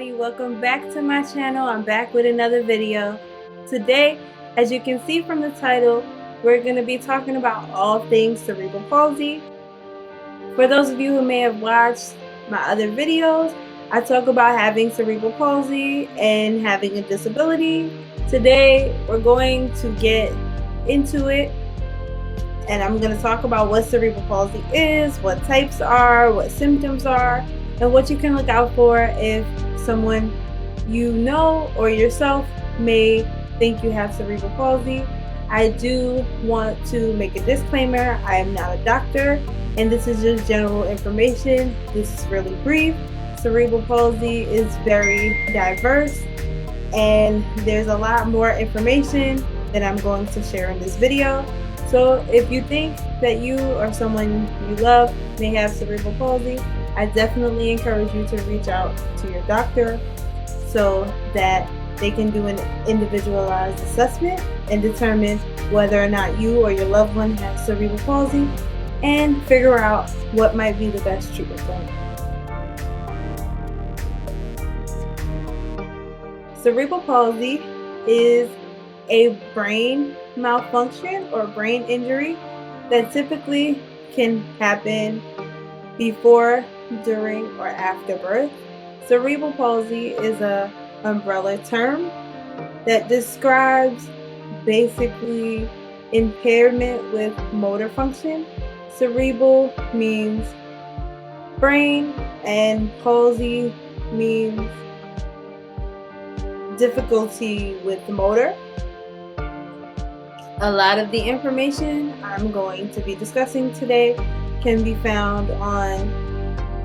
everybody, welcome back to my channel. I'm back with another video. Today, as you can see from the title, we're going to be talking about all things cerebral palsy. For those of you who may have watched my other videos, I talk about having cerebral palsy and having a disability. Today, we're going to get into it, and I'm going to talk about what cerebral palsy is, what types are, what symptoms are, and what you can look out for if someone you know or yourself may think you have cerebral palsy. I do want to make a disclaimer. I am not a doctor, and this is just general information. This is really brief. Cerebral palsy is very diverse, and there's a lot more information that I'm going to share in this video. So if you think that you or someone you love may have cerebral palsy, I definitely encourage you to reach out to your doctor so that they can do an individualized assessment and determine whether or not you or your loved one has cerebral palsy and figure out what might be the best treatment plan. Cerebral palsy is a brain malfunction or brain injury that typically can happen before, during, or after birth. Cerebral palsy is an umbrella term that describes basically impairment with motor function. Cerebral means brain and palsy means difficulty with motor. A lot of the information I'm going to be discussing today can be found on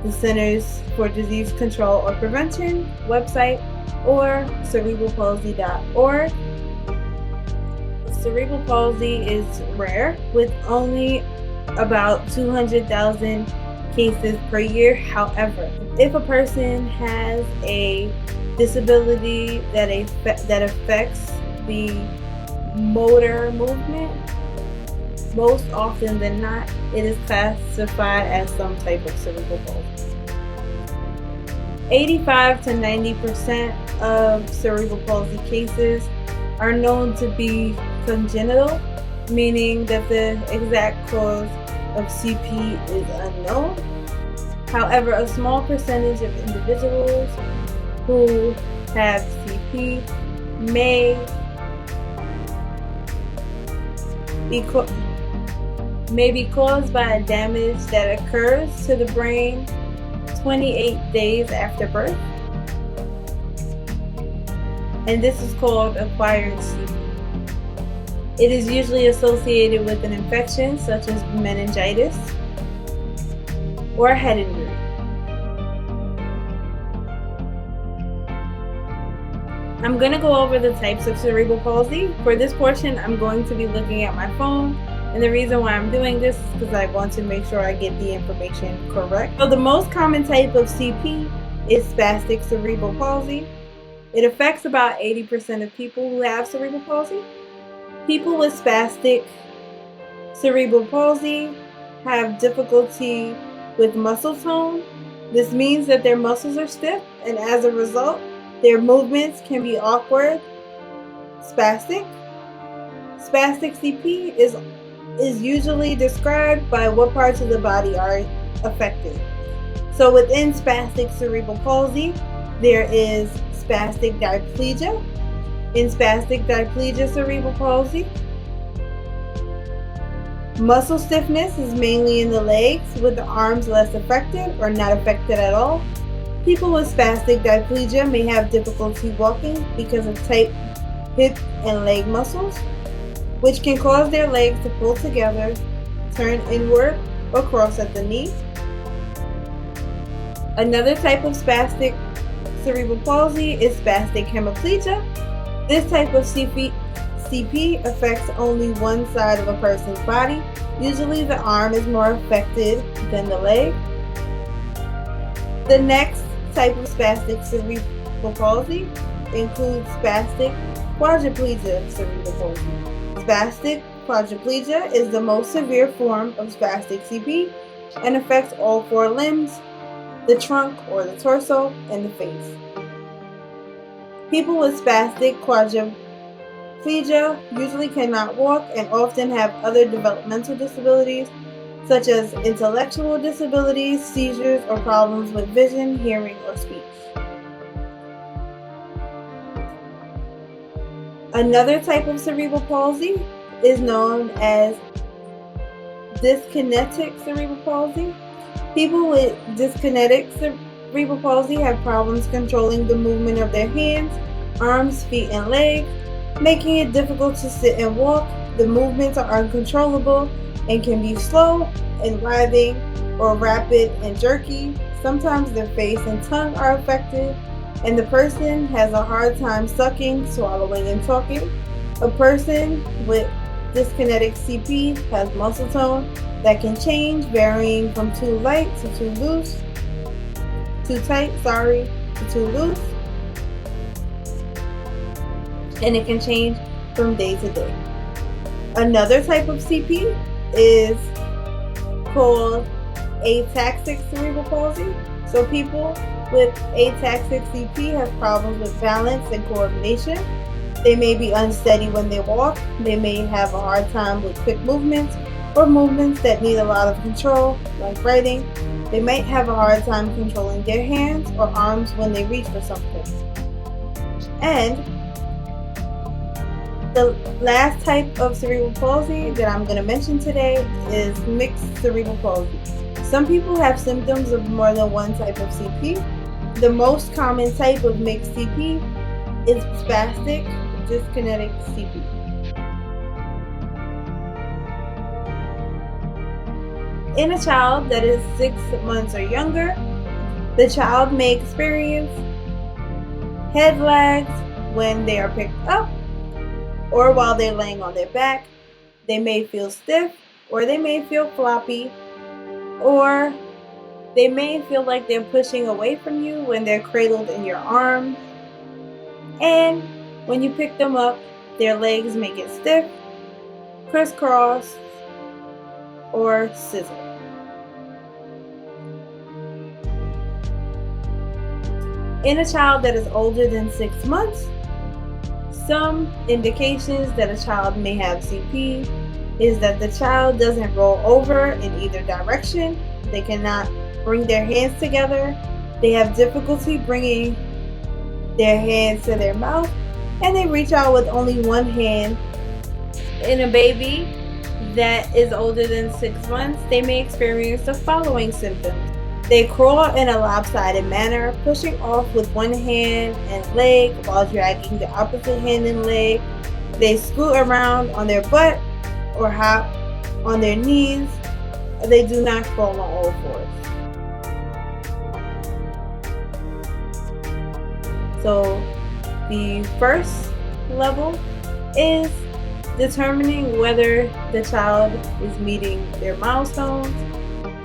the Centers for Disease Control or Prevention website or cerebralpalsy.org. Cerebral palsy is rare, with only about 200,000 cases per year. However, if a person has a disability that affects the motor movement, most often than not, it is classified as some type of cerebral palsy. 85 to 90% of cerebral palsy cases are known to be congenital, meaning that the exact cause of CP is unknown. However, a small percentage of individuals who have CP may be caused by a damage that occurs to the brain 28 days after birth, and this is called acquired CP. It is usually associated with an infection such as meningitis or a head injury. I'm going to go over the types of cerebral palsy. For this portion, I'm going to be looking at my phone. And the reason why I'm doing this is because I want to make sure I get the information correct. So the most common type of CP is spastic cerebral palsy. It affects about 80% of people who have cerebral palsy. People with spastic cerebral palsy have difficulty with muscle tone. This means that their muscles are stiff, and as a result, their movements can be awkward. Spastic CP is usually described by what parts of the body are affected. So within spastic cerebral palsy, there is spastic diplegia. In spastic diplegia cerebral palsy, muscle stiffness is mainly in the legs, with the arms less affected or not affected at all. People with spastic diplegia may have difficulty walking because of tight hip and leg muscles, which can cause their legs to pull together, turn inward, or cross at the knee. Another type of spastic cerebral palsy is spastic hemiplegia. This type of CP affects only one side of a person's body. Usually the arm is more affected than the leg. The next type of spastic cerebral palsy includes spastic quadriplegia cerebral palsy. Spastic quadriplegia is the most severe form of spastic CP and affects all four limbs, the trunk or the torso, and the face. People with spastic quadriplegia usually cannot walk and often have other developmental disabilities such as intellectual disabilities, seizures, or problems with vision, hearing, or speech. Another type of cerebral palsy is known as dyskinetic cerebral palsy. People with dyskinetic cerebral palsy have problems controlling the movement of their hands, arms, feet, and legs, making it difficult to sit and walk. The movements are uncontrollable and can be slow and writhing or rapid and jerky. Sometimes their face and tongue are affected, and the person has a hard time sucking, swallowing, and talking. A person with dyskinetic CP has muscle tone that can change, varying from too light to too loose, too tight, to too loose, and it can change from day to day. Another type of CP is called ataxic cerebral palsy. So people with ataxic CP have problems with balance and coordination. They may be unsteady when they walk. They may have a hard time with quick movements or movements that need a lot of control, like writing. They might have a hard time controlling their hands or arms when they reach for something. And the last type of cerebral palsy that I'm going to mention today is mixed cerebral palsy. Some people have symptoms of more than one type of CP. The most common type of mixed CP is spastic dyskinetic CP. In a child that is 6 months or younger, the child may experience head lags when they are picked up or while they're laying on their back. They may feel stiff, or they may feel floppy, or they may feel like they're pushing away from you when they're cradled in your arms. And when you pick them up, their legs may get stiff, crisscross, or scissor. In a child that is older than 6 months, some indications that a child may have CP is that the child doesn't roll over in either direction. They cannot bring their hands together. They have difficulty bringing their hands to their mouth, and they reach out with only one hand. In a baby that is older than 6 months, they may experience the following symptoms. They crawl in a lopsided manner, pushing off with one hand and leg while dragging the opposite hand and leg. They scoot around on their butt or hop on their knees. They do not crawl on all fours. So the first level is determining whether the child is meeting their milestones,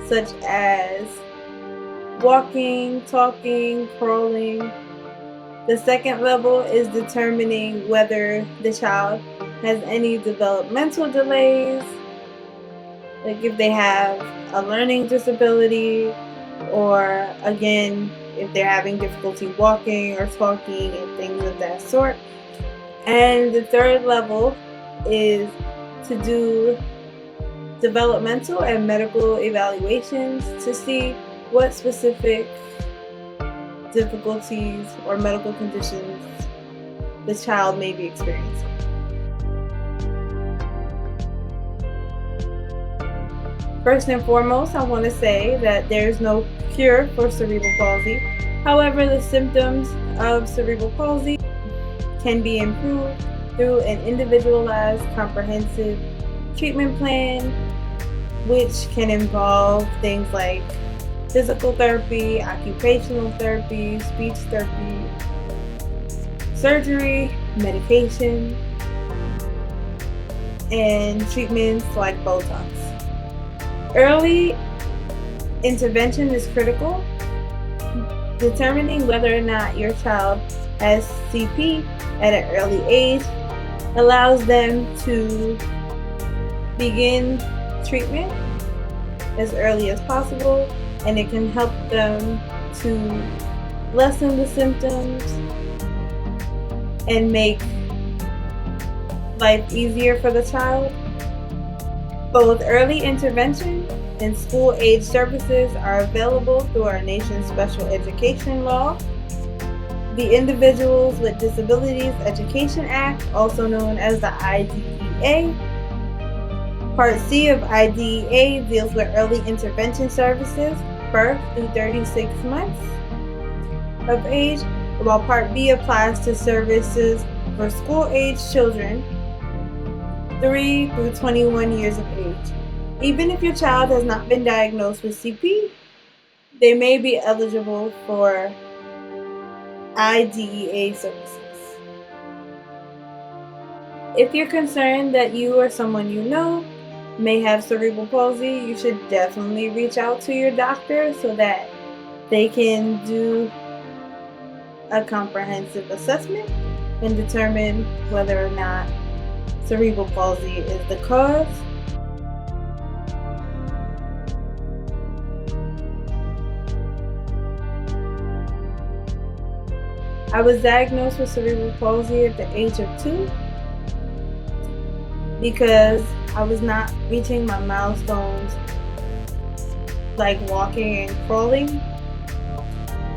such as walking, talking, crawling. The second level is determining whether the child has any developmental delays, like if they have a learning disability, or again, if they're having difficulty walking or talking and things of that sort. And the third level is to do developmental and medical evaluations to see what specific difficulties or medical conditions the child may be experiencing. First and foremost, I want to say that there is no cure for cerebral palsy. However, the symptoms of cerebral palsy can be improved through an individualized, comprehensive treatment plan, which can involve things like physical therapy, occupational therapy, speech therapy, surgery, medication, and treatments like Botox. Early intervention is critical. Determining whether or not your child has CP at an early age allows them to begin treatment as early as possible, and it can help them to lessen the symptoms and make life easier for the child. Both early intervention and school age services are available through our nation's special education law, the Individuals with Disabilities Education Act, also known as the IDEA. Part C of IDEA deals with early intervention services, birth through 36 months of age, while Part B applies to services for school-age children 3 through 21 years of age. Even if your child has not been diagnosed with CP, they may be eligible for IDEA services. If you're concerned that you or someone you know may have cerebral palsy, you should definitely reach out to your doctor so that they can do a comprehensive assessment and determine whether or not cerebral palsy is the cause. I was diagnosed with cerebral palsy at the age of 2 because I was not reaching my milestones like walking and crawling.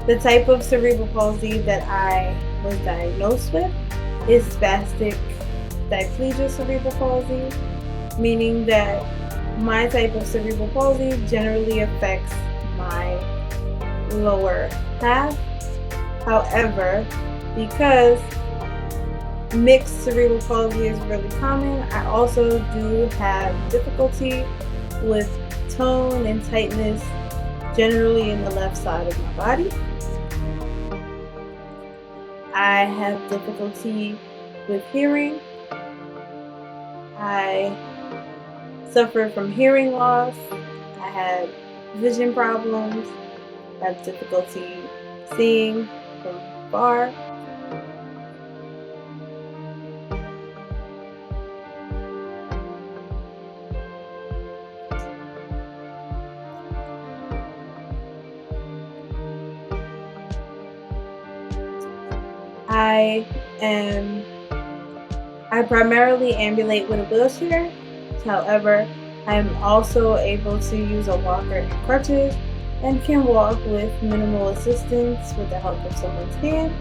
The type of cerebral palsy that I was diagnosed with is spastic diplegia cerebral palsy, meaning that my type of cerebral palsy generally affects my lower half. However, because mixed cerebral palsy is really common, I also do have difficulty with tone and tightness generally in the left side of my body. I have difficulty with hearing. I suffer from hearing loss. I have vision problems. I have difficulty seeing from far. I primarily ambulate with a wheelchair. However, I am also able to use a walker and crutches and can walk with minimal assistance with the help of someone's hand.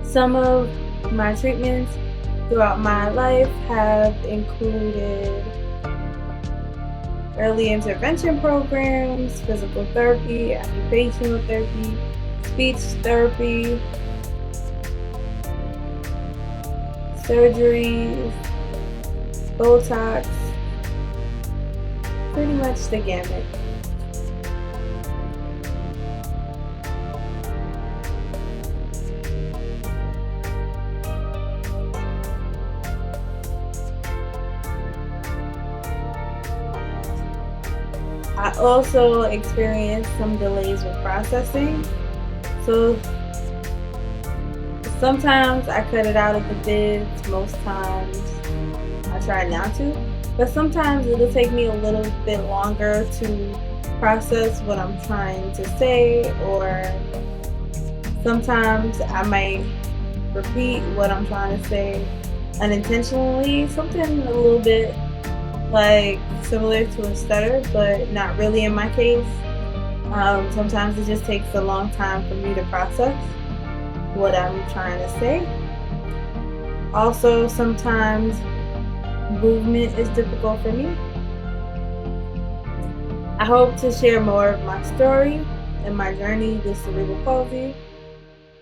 Some of my treatments throughout my life have included early intervention programs, physical therapy, occupational therapy, speech therapy, surgeries, Botox, pretty much the gamut. I also experienced some delays with processing. So sometimes I cut it out of the vids, most times I try not to. But sometimes it'll take me a little bit longer to process what I'm trying to say, or sometimes I might repeat what I'm trying to say unintentionally, something a little bit like similar to a stutter, but not really in my case. Sometimes it just takes a long time for me to process what I'm trying to say. Also, sometimes movement is difficult for me. I hope to share more of my story and my journey with cerebral palsy.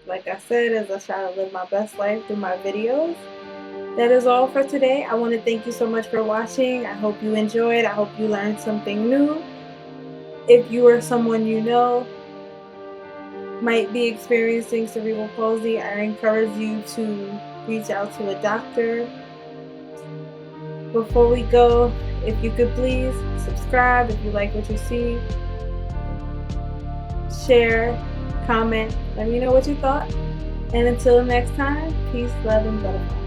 Like I said, as I try to live my best life through my videos. That is all for today. I want to thank you so much for watching. I hope you enjoyed. I hope you learned something new. If you or someone you know might be experiencing cerebral palsy, I encourage you to reach out to a doctor. Before we go, if you could please subscribe if you like what you see. Share, comment, let me know what you thought. And until next time, peace, love, and butterflies.